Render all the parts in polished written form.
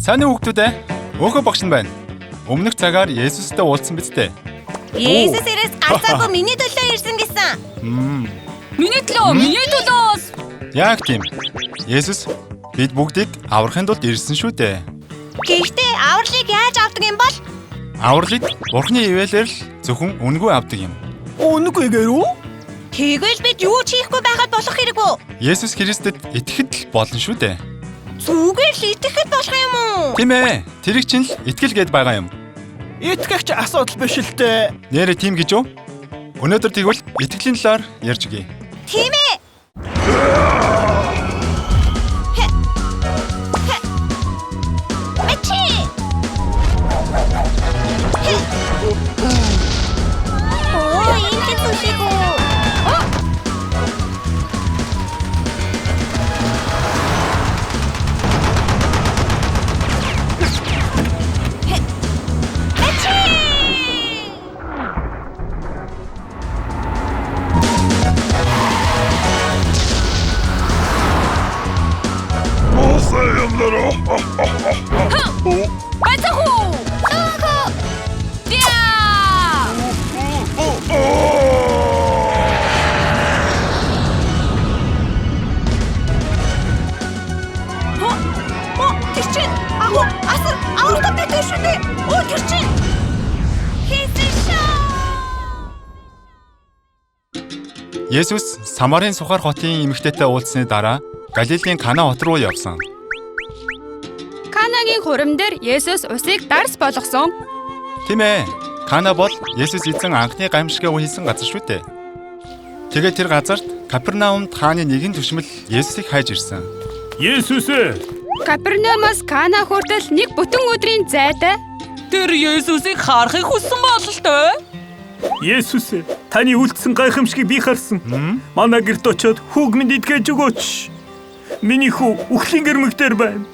Сайн уу хүүхдүүд ээ? Өөхөө багш нь байна. Өмнөх цагаар Есүстэй уулзсан биз дээ. Есүс ирээс галзаагүй миний төлөө ирсэн гэсэн. Миний төлөө. Яг тийм. Есүс бид бүгдийг аврахын тулд ирсэн шүү дээ. Гэхдээ авралыг яаж авдаг юм бол? Авралыг Бурхны ивэлээр л зөвхөн үнгүй авдаг юм. Үнэгээр үү? Тэгвэл бид юу ч хийхгүй байхад болох хэрэггүй. Есүс Христэд итгэхэд л болно шүү дээ. Зүгээр л итгэхэд болох юм уу? Тийм ээ. Тэрийг чинь л итгэл гээд байгаа юм. Итгэгч асуудал биш л дээ. Нэрээ тийм гэж юу? Өнөөдөр тэгвэл итгэлийн талаар ярьж өгье. Тийм ээ. Есүс Самарын сухар хотын эмэгтэйтэй уулзсны дараа Галилийн Кана хот руу явсан. Канагийн хурим дээр Есүс усыг дарс болгосон. Тийм ээ. Кана бол Есүс эзэн анхны гамшигаа хийсэн газар шүү дээ. Тэгээд тэр газарт Капернаумд хааны нэгэн түшмэл Есүсийг хайж ирсэн. Есүс ээ. Капернаумаас Кана хүртэл нэг бүтэн өдрийн зайтай. Тэр Есүсийг харахыг хүссэн бололтой. Есүс ээ. Таны үлдсэн гайхамшигыг би харсан. Манай гэрт очиод хүүг минь идгээж өгөөч. Миний хүү үхлийн гэрмэгтэр байна.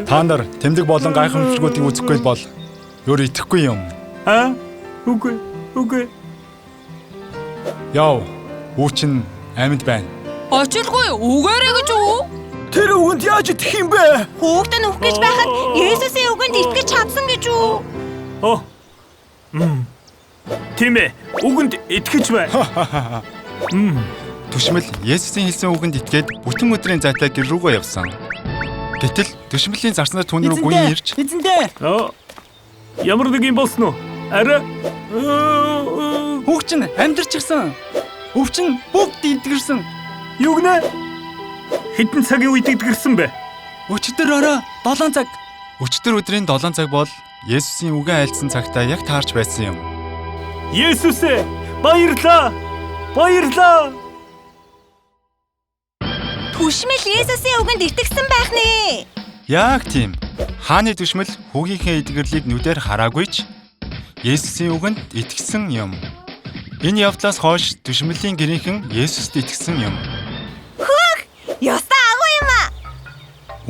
Та нар тэмдэг болон гайхамшигуудыг үзэхгүй бол өөр итгэхгүй юм. Үгүй. Яв. Хүүчин амьд байна. Очилгүй үгээрэй гэж үү? Тэр үгэнд яаж итгэх юм бэ? Хүүхдээ нүх гэж байхад Есүсийн үгэнд итгэж чадсан гэж үү? Тийм ээ. Үгэнд итгэж бай. Түшмэл Есүсийн хэлсэн үгэнд итгээд бүтэн өдрийн зайтай гэр рүүгээ явсан. Гэтэл түшмэлийн зарснаар түүний рүү гүйн ирж Эзэндээ. Ямар нэг юм болсон уу? Арай. Хүүгчин амьдарч ирсэн. Өвчин бүгд идгэрсэн. Юу гэнэ? Хэдэн цагийн үед идгэрсэн бэ? Өчигдөр орой 7 цаг. өчтөр өдрийн 7 цаг бол Есүсийн үгэн айлдсан цагтаа яг таарч байсан юм. Есүс ээ. Баярлаа. Түшмэл Есүсийн үгэнд итгэсэн байх нэ. Яг тийм. Хааны түшмэл хүүгийнхээ эдгэрлийг нүдээр хараагүй ч Есүсийн үгэнд итгэсэн юм. Энэ явдлаас хойш түшмэлийн гэрийнхэн Есүст итгэсэн юм. Ястаа агуу юм аа.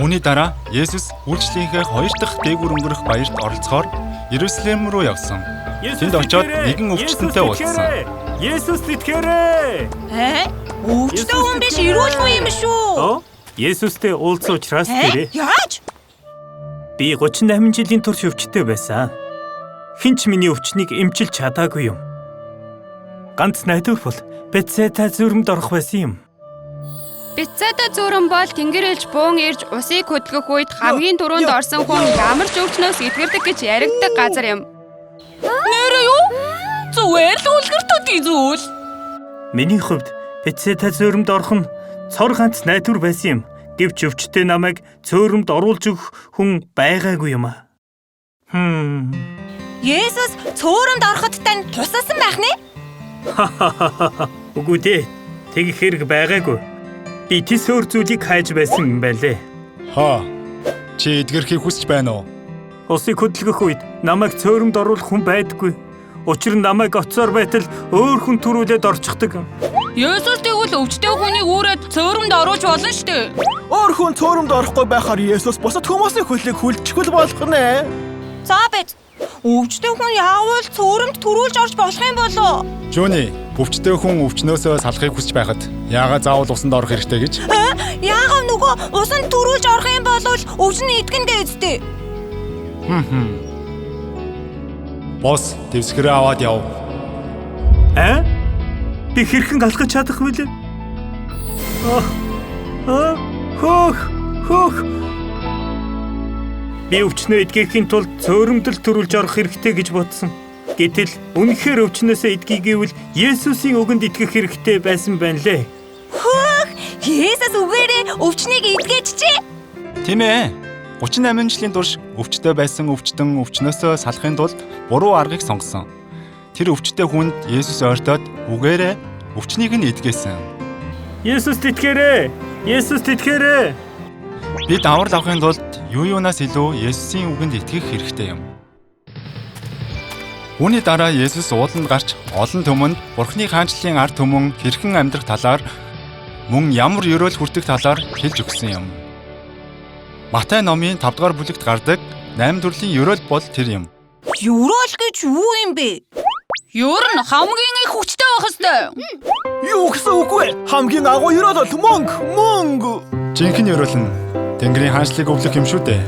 Үүний дараа Есүс үйлчлэлийнхээ 2 дахь дээгүүр өнгөрөх баярт оролцохоор Иерусалим руу явсан. Тэнд очиод нэгэн өвчтөнтэй уулзсан. Есүст итгээрэй. Өвчтөн хүн биш эрүүл хүн юм шүү. Есүстэй уулзсан учраас тэрэ. Яаж? Би 38 жилийн турш өвчтөй байсан. Хинч миний өвчнийг эмчилж чадаагүй юм. Ганц найдвар бол Бетсайда зүрмд орох байсан юм. Бетсайда зүрэн бол тэнгэр элж буун ирж усыг хөдөлгөх үед хамгийн түрүүнд орсон хүн ямар ч өвчнөөс эдгэрдэг гэж яригддаг газар юм. Нэрээ юу? Зүгээр л үлгэртүүд зүйл. Миний хувьд Бетсайда зүрмд орох нь цор ганц найдвар байсан юм. Гэвч өвчтөй намайг цөөрөмд оруулж өгөх хүн байгаагүй юм аа. Есүс цөөрөмд ороход тань тусалсан байх нэ? Үгүй дээ. Тэгэх хэрэг байгаагүй. Би тис өөр зүйлийг хайж байсан юм байлээ. Чи эдгэрхийг хүсэж байна уу? Усыг хөдөлгөх үед намайг цөөрөмд оруулах хүн байдаггүй. Учир нь намайг оцоор байтал өөр хүн төрүүлээд орчихдаг. Есүс тэгвэл өвчтэй хүнийг үүрээд цөөрөмд оруулж болно штэ. Өөр хүн цөөрөмд орохгүй байхаар Есүс бусад хүмүүсийн хөлийг хүлчихвэл болох нэ. За бит. Өвчтэй хүн яавал цөөрөмд төрүүлж орж болох юм болоо? Жуни, өвчтэй хүн өвчнөөсөө салахыг хүсэж байхад яагаад заавал усанд орох хэрэгтэй гэж? Яагаад нөгөө усанд төрүүлж орох юм бол өвчний итгэн гээзтэй. Бос дэвсгэрээ аваад яв. Би хэрхэн алхаж чадах вүлээ? Хөөх. Би өвчнөө эдгэхийн тулд цөөрөмдөл төрүүлж орох хэрэгтэй гэж бодсон. Гэтэл үнэхээр өвчнөөсөө эдгийгээвэл Есүсийн үгэнд итгэх хэрэгтэй байсан байна лээ. Есүс үгээрээ өвчнийг эдгээчихжээ. Тийм ээ. 38 жилийн турш өвчтөй байсан өвчтөн өвчнөөсөө салахын тулд буруу аргыг сонгосон. Тэр өвчтөй хүнд Есүс ойртоод үгээрээ өвчнийг нь эдгээсэн. Есүст итгээрэй. Есүст итгээрэй. Бид аврал авахын тулд юунаас илүү Есүсийн үгэнд итгэх хэрэгтэй юм. Үүний дараа Есүс ууланд гарч олон түмэнд Бурхны хаанчлалын ард түмэн хэрхэн амьдрах талаар мөн ямар ёроол хүртэх талаар хэлж өгсөн юм. Матай номын 5 дугаар бүлэгт гардаг 8 төрлийн ёроол бол тэр юм. Ёроол гэж юу юм бэ? Ёр нь хамгийн их хүчтэй байх ёстой. Юу гэсэн үг вэ? Хамгийн агуу ёроол бол мөнгө. Жинхэнэ ёроол нь Тэнгэрийн хаанчлалыг өвлөх юм шүү дээ.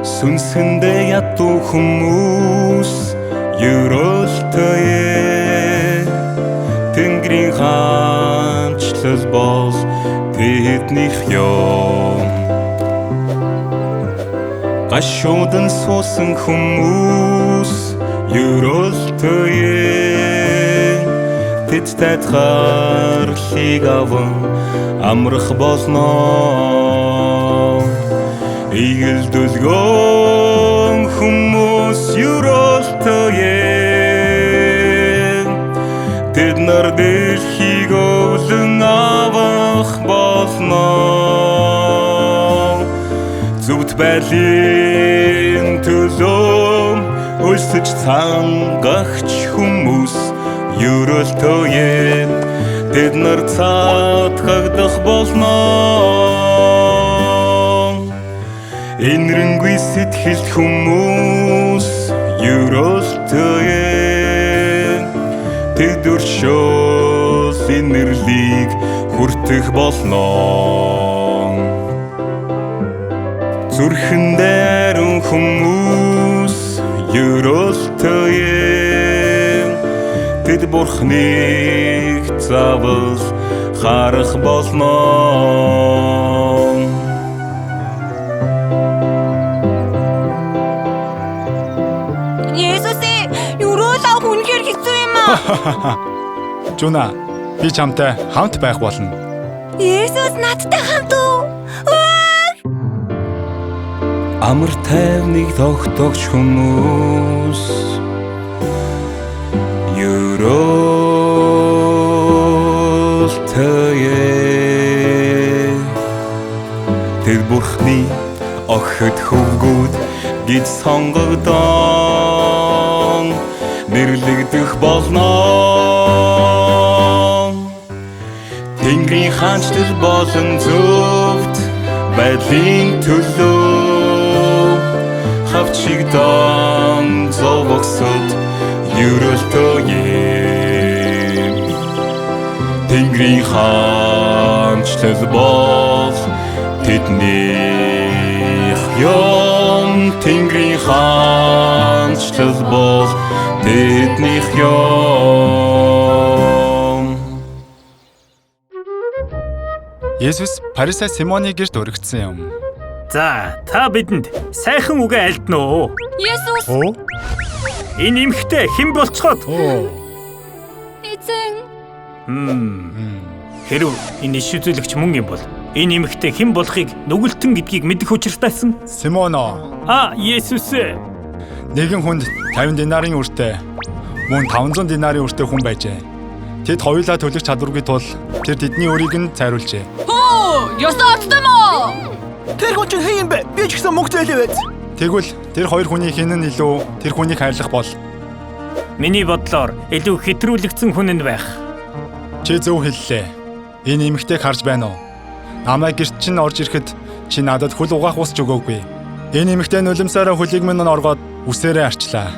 Сүнсэндээ ядуу хүмүүс ёроолтой Тэнгэрийн хаанчлал бол тэднийх ём. Гашуудан суусан хүмүүс ёроолтой тэд тайлхарлыг аван амрах болно. Игэл дүлгөн хүмүүс ёроолтой тэд нар дэлхийг өвлөн авах болно. Зүвд байлын төлөө өлсөж цангагч хүмүүс ёроолтой тэд нар цаатгагдах болно. Энэрэнгүй сэтгэлд хүмүүс ёроолтой тэд өршөөл инэрлийг хүртэх болно. Зүрхэндээ ариун хүмүүс ёроолтой тэд Бурхныг заавал харах болно. Есүс ёроол авах үнэхээр хэцүү юм аа. Жуна, би чамтай хамт байх болно. Есүс надтай хамт уу? Амар тайвныг тогтоогч хүмүүс ёроолтой тэд Бурхны охид хөвгүүд гэж сонгогдсон нэрлэгдэх болно. Тэнгэрийн хаанчлал болон зөвхт байдлын төлөө хавчигдан зовогсод ёроолтой Тэнгэрийн хаанчлал бол тэднийх ём. Тэнгэрийн хаанчлал бол тэднийх ём. Есүс Парисай Симоны гэрт өргөцсөн юм. За, та бидэнд сайхан үгээ альдна уу? Есүс Энэ эмэгтэй хэн болцоход? эзэн Хэрв энэ иш үзүүлэгч мөн юм бол энэ эмэгтэй хэн болохыг нүгэлтэн гэдгийг мэдэх учиртайсан. Симоно, Есүс. нэгэн хүнд 50 динарын үртэй, мөн 500 динарын үртэй хүн байжээ. Тэд хоёулаа төлөх чадваргүй тул тэр тэдний өрийг нь цайруулжээ. ёстой оттой мó. Тэр хүн чинь хэн юм бэ? Би ч гэсэн мөнгө зээлээ байц. Тэгвэл тэр хоёр хүний хэн нь илүү тэр хүнийг хайрлах бол? Миний бодлоор илүү хэтрүүлэгдсэн хүн нь байх. Чи зөв хэллээ. Энэ эмэгтэйг харж байна уу? Намайг гэрт чинь орж ирэхэд чи надад хөл угаах усч өгөөгүй. Энэ эмэгтэй нулимсаараа хөлийг минь оргоод үсээрээ арчлаа.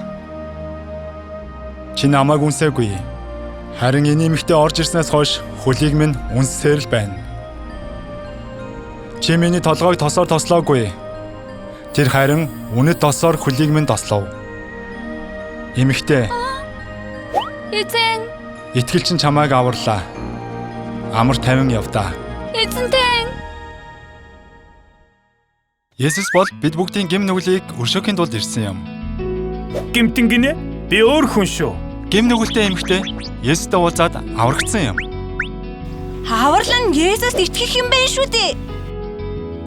Чи намайг үнсээгүй. Харин энэ эмэгтэй орж ирснээс хойш хөлийг минь үнсээр л байна. Чи миний толгойг тосоор тослоогүй. Тэр харин үнэт тосоор хөлийг минь тослов. Эмэгтэй, Эзэн, итгэл чинь чамайг аварлаа. Амар тайван явдаа. эзэнтэй. Есүс бол бид бүгдийн гэм нүглийг өршөөхийн тулд ирсэн юм. Гэмтэн гинэ? Би өөр хүн шүү. Гэм нүгэлтэй эмэгтэй Есүстэй уулзаад аврагдсан юм. Хаварлан Есүст итгэх юм байна шүү дээ.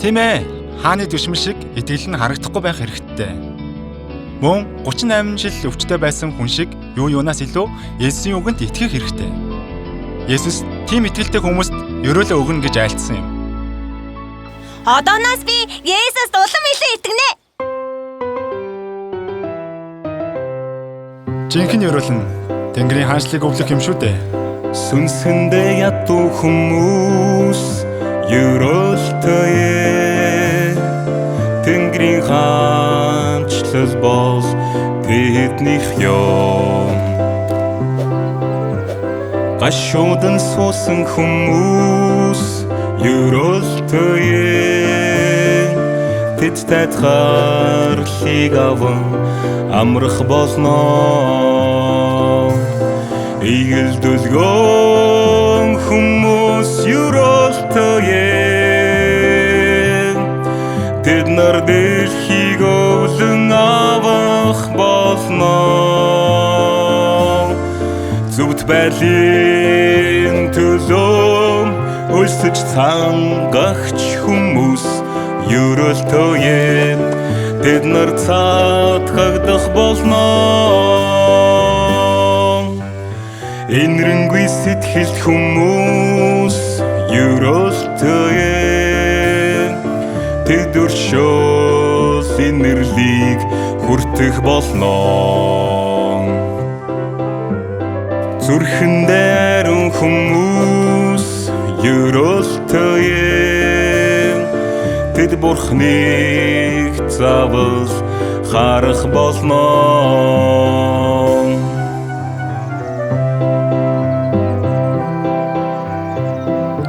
Тийм ээ. Хааны дүшмэл шиг итгэл нь харагдахгүй байх хэрэгтэй. Мөн 38 жил өвчтөй байсан хүн шиг юунаас илүү Есүсийн үгэнд итгэх хэрэгтэй. Есүс тийм итгэлтэй хүмүүст ерөөлөө өгнө гэж айлтсан юм. Одооноос би Есүст улам илүү итгэнэ. Жинхэнэ ерөөл нь Тэнгэрийн хаанчлыг өвлөх юм шүү дээ. Сүнсэндээ ядуу хүмүүс ерөөлтөе. Тэнгэрийн хаанчлал бол тэднийх юм. Гашуудан суусан хүмүүс ерөөлтөе. Тэд тайлхарлыг аван амрах болно. Игэл дүлгөн хүмүүс ерөөлтөе. Тэд нар дэлхийг өвлөн авах болно. Зүвд байлын төлөө өлсөж цангагч хүмүүс ерөөлтөе. Тэд нар цаатгагдах болно. Энэрэнгүй сэтгэлд хүмүүс ерөөлтөе. Тэд өршөөл инэрлийг хүртэх болно. Зүрхэндээ ариун хүмүүс ерөөлтөе. Тэд Бурхныг заавал харах болно.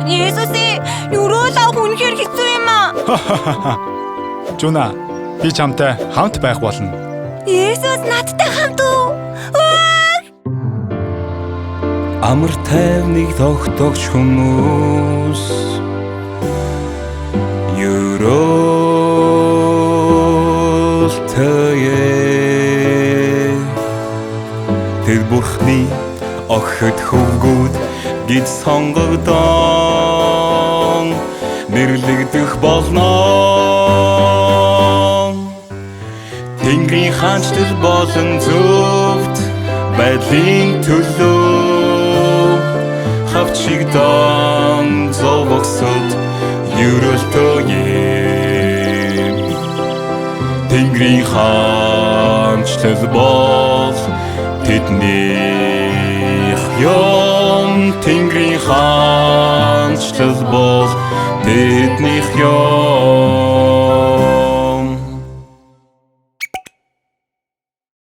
Есүсээ ерөөл авах үнэхээр хэцүү юм аа. Жуна, би чамтай хамт байх болно. Есүс надтай хамт уу? Амар тайвныг тогтоогч хүмүүс ерөөлтөе. Тэд Бурхны охид хөвгүүд гид сонгогдсон нэрлэгдэх болно. Тэнгэрийн хаанчлал болон зөвхт байдлын төлөө хавчигдан зовогсод ерөөлтөе. Тэнгэрийн хаанчлал бол тэднийх юм. Тэнгэрийн хаанчлал бол тэднийх юм.